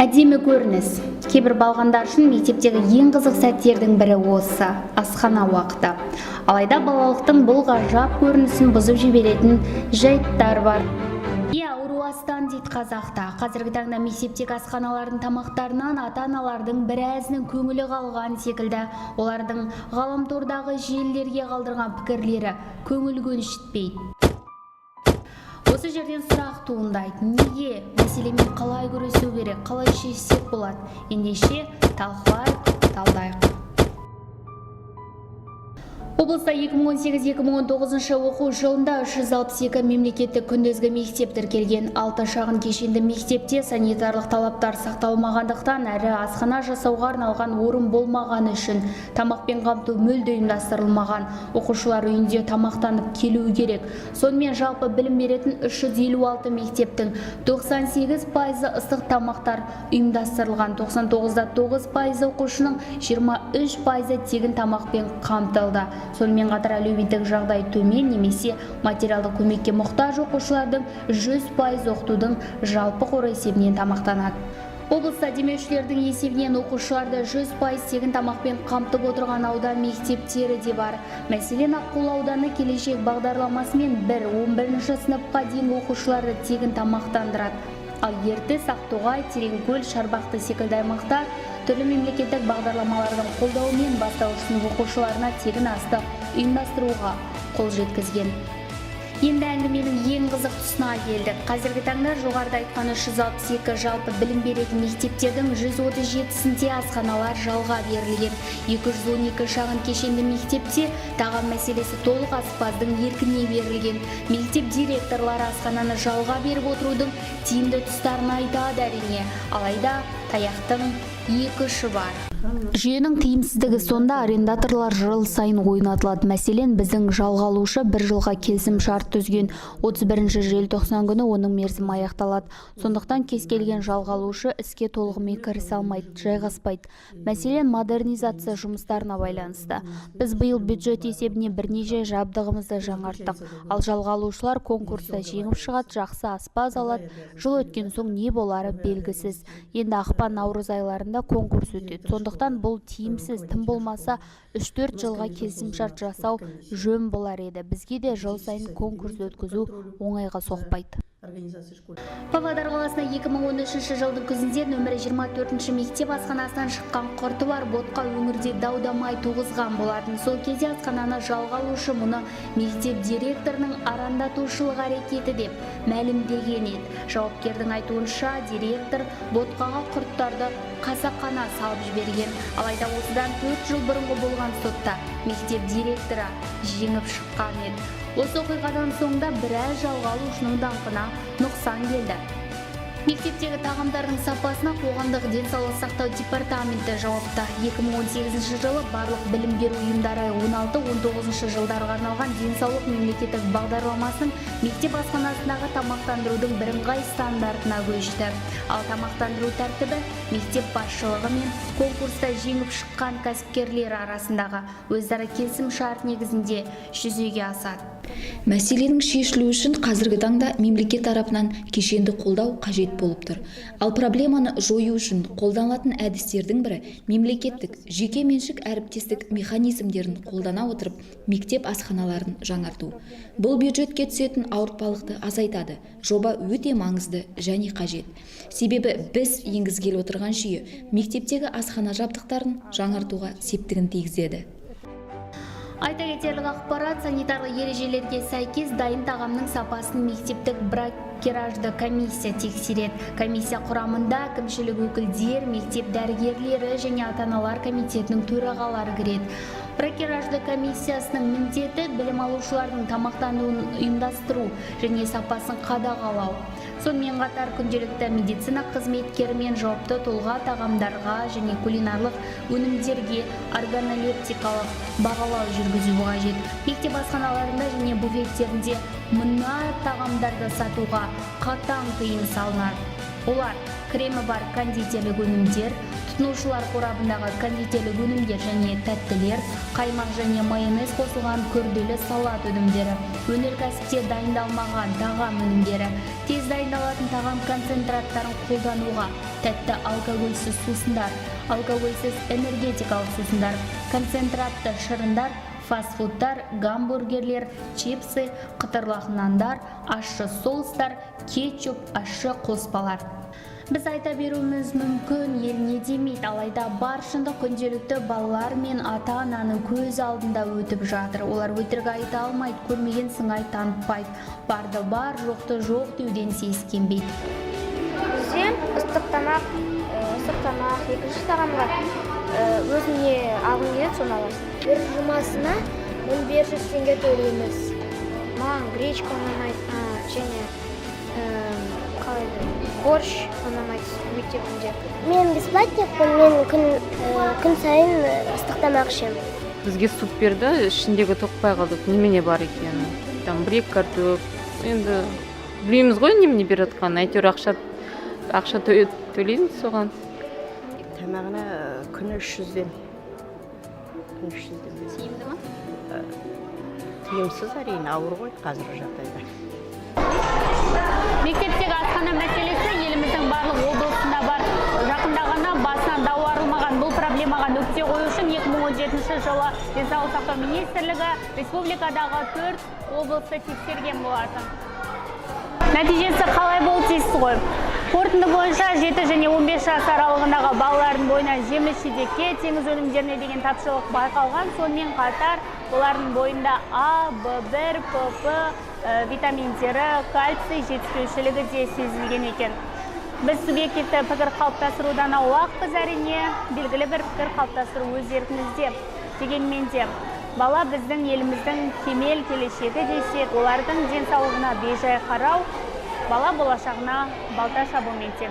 Әдемі көрініс. Кейбір балғандар үшін мектептегі ең қызық сәттердің бірі осы асхана уақыты. Алайда балалықтың бұл ғажап көрінісін бұзып жіберетін жайттар бар. Ауру астан дейді қазақта. Қазіргі таңда мектептегі асханалардың тамақтарынан ата-аналардың біразының көңілі қалған секілді. Олардың ғаламтордағы желілерге қалдырған пікірлері көңіл көншітпейді. Осы жерден сұрақ туындайды. Неге? Мәселемен қалай күресу керек? Қалай шешсек болады? Ендеше талдайық. Облыста 2018-2019 оқу жылында 362 мемлекеттік күндізгі мектеп тіркелген. 6 шағын кешенді мектепте санитарлық талаптар сақталмағандықтан әрі асхана жасауға арналған орын болмаған үшін тамақпен қамту мүлде ұйымдастырылмаған. Оқушылар үйінде тамақтанып келуі керек. Сонымен жалпы білім беретін 356 мектептің 98% ыстық тамақтар ұйымдастырылған. 99% оқушының 23% тегін тамақпен қамтылды. Сонымен қатар әлеуметтік жағдай төмен немесе материалдық көмекке мұқтаж оқушылардың 100% оқытудың жалпы қоры есебінен тамақтанады. Облыста демеушілердің есебінен оқушыларды 100% тегін тамақпен қамтып отырған аудан мектептері де бар. Мәселен, Аққулы ауданы келешек бағдарламасымен 1-11 сыныпқа дейінгі оқушыларды тегін тамақтандырады. Ал Ертіс, Ақтоғай, Тереңкөл, Шарбақты секілді аймақтар түрлі мемлекеттік бағдарламалардың қолдауымен бастауыш сынып оқушыларына тегін астық ұйымдастыруға қол жеткізген. Енді әңгіменің ең қызық тұсына келдік. Қазіргі таңда жоғарыда айтқан 362 жалпы білім беретін мектептердің 137-сінде асханалар жалға берілген. 212 шағын кешенді мектепте тағам мәселесі толық аспаздың еркіне берілген. Мектеп директорлары асхананы жалға беріп отырудың тиімді тұстарын айтады әрине. Алайда таяқтың екі ұшы бар. Жүйенің тиімсіздігі сонда арендаторлар жыл сайын ойнатылады. Мәселен, біздің жалға алушы 1 жылға келісім шарт түзген. 31 желтоқсан күні оның мерзімі аяқталады. Сондықтан кез келген жалға алушы іске толығымен кірісе алмайды, жайғаспайды. Мәселен, модернизация жұмыстарына байланысты. Біз биыл бюджет есебіне бірнеше жабдығымызды жаңарттық. Ал жалға алушылар конкурста жеңіп шығады, жақсы аспаз алады. Жыл өткен соң не болары белгісіз. Енді ақпан-наурыз айларында конкурс өтеді. Сондықтан бұл тиімсіз, тым болмаса 3-4 жылға келісімшарт жасау жөн болар еді. Бізге де жыл сайын конкурс өткізу оңайға соқпайды. Павлодар қаласына 2013 жылдың күзінде нөмірі 24 мектеп асханасынан шыққан құрты бар ботқа өңірде дау-дамай туғызған болатын. Сол кезде асхананы жалға алушы мұны мектеп директорының арандатушылық әрекеті деп мәлімдеген еді. Жауапкердің айтуынша директор ботқаға құрттарды қасақана салып жіберген. Алайда осыдан 4 жыл бұрынғы болған сотта мектеп директоры жеңіп шыққан еді. Осы оқиғадан соңда біраз жалға алушының даңқына нұқсан келді. Мектептегі тағамдардың сапасына қоғамдық денсаулық сақтау департаменті жауапты. 2018 жылы барлық білім беру ұйымдары 16-19 жылдарға арналған денсаулық мемлекеттік бағдарламасын мектеп асханасындағы тамақтандырудың бірыңғай стандартына көшті. Ал тамақтандыру тәртібі мектеп басшылығы мен конкурста жеңіп шыққан кәсіпкерлер арасындағы өзара келісім шарт негізінде жүзеге асады. Мәселенің шешілуі үшін қазіргі таңда мемлекет тарапынан кешенді қолдау қажет болып тұр. Ал проблеманы жою үшін қолданылатын әдістердің бірі мемлекеттік, жеке меншік әріптестік механизмдерін қолдана отырып мектеп асханаларын жаңарту. Бұл бюджетке түсетін ауыртпалықты азайтады. Жоба өте маңызды және қажет. Себебі біз енгізгелі отырған жүйе мектептегі асхана жабдықтарын жаңартуға септігін тигізеді. Айта кетерлік ақпарат, санитарлы ережелерге сәйкес дайын тағамның сапасын мектептік бракеражды комиссия тексереді. Комиссия құрамында әкімшілік өкілдер, мектеп дәрігерлері және ата-аналар комитетінің төрағалары кіреді. Бракеражды комиссиясының міндеті білім алушылардың тамақтануын ұйымдастыру және сапасын қадағалау. Сонымен қатар күнделікті медицина қызметкерімен жауапты тұлға тағамдарға және кулинарлық өнімдерге органолептикалық бағалау жүргізу қажет. Мектеп асханаларында және буфеттерінде мына тағамдарды сатуға қатаң тыйым салынады. Олар кремі бар кондитерлік өнімдер, тұтынушылар қорабындағы кондитерлік өнімдер және тәттілер, қаймақ және майонез қосылған күрделі салат өнімдері, өнеркәсіпте дайындалмаған тағам өнімдері, тез дайындалатын тағам концентраттарын қолдануға, тәтті алкогольсіз сусындар, алкогольсіз энергетикалық сусындар, концентратты шырындар, фастфудтар, гамбургерлер, чипсы, қытырлақ нандар, ащы соустар, кетчуп, ащы қоспалар. Біз айта беруіміз мүмкін, ел не демейді, алайда бар шындық күнделікті балалар мен ата-ананың көз алдында өтіп жатыр. Олар өтірік айта алмайды, көрмеген сыңай танытпайды. Барды бар, жоқты жоқ деуден сескенбейді. Бізде ыстық тамақ, екінші тағамға өзіне алғың келеді, соны аласың. Бір жұмасына 1500 теңге төлейміз. Маған гречка ұнамайды, және борщ ұнамайды мектебінде. Мен бесплатникпін, мен күн сайын ыстық тамақ ішемін. Бізге суп берді, ішіндегі тоқпай қалдық, немене бар екені. Там бір-екі картоп. Енді білмейміз ғой немене беріп жатқанын, әйтеуір ақша төлейміз соған. Тамағына күні 300-ден. Тиімді ма? Тиімсіз әрине, ауыр ғой қазіргі жағдайда. Мектептегі асхана мәселесі еліміздің барлық облысында бар. Жақында ғана басынан дау арылмаған бұл проблемаға нүкте қою үшін 2017 жылы денсаулық сақтау министрлігі республикадағы 4 облысты тексерген болатын. Нәтижесі қалай болды дейсіз ғой? Қорытынды бойынша 7 және 15 жас аралығындағы балалардың бойына жеміс-жидекке, теңіз өнімдеріне деген тапшылық байқалған. Сонымен қатар олардың бойында А, В1, ПП витаминдері, кальций жетіспеушілігі де сезілген екен. Біз субъективті пікір қалыптастырудан аулақпыз, әрине, белгілі бір пікір қалыптастыру өз еркімізде. Дегенмен де бала біздің еліміздің кемел келешегі десек, олардың денсаулығына бейжай қарау, бала болашағына балта шабумен тең.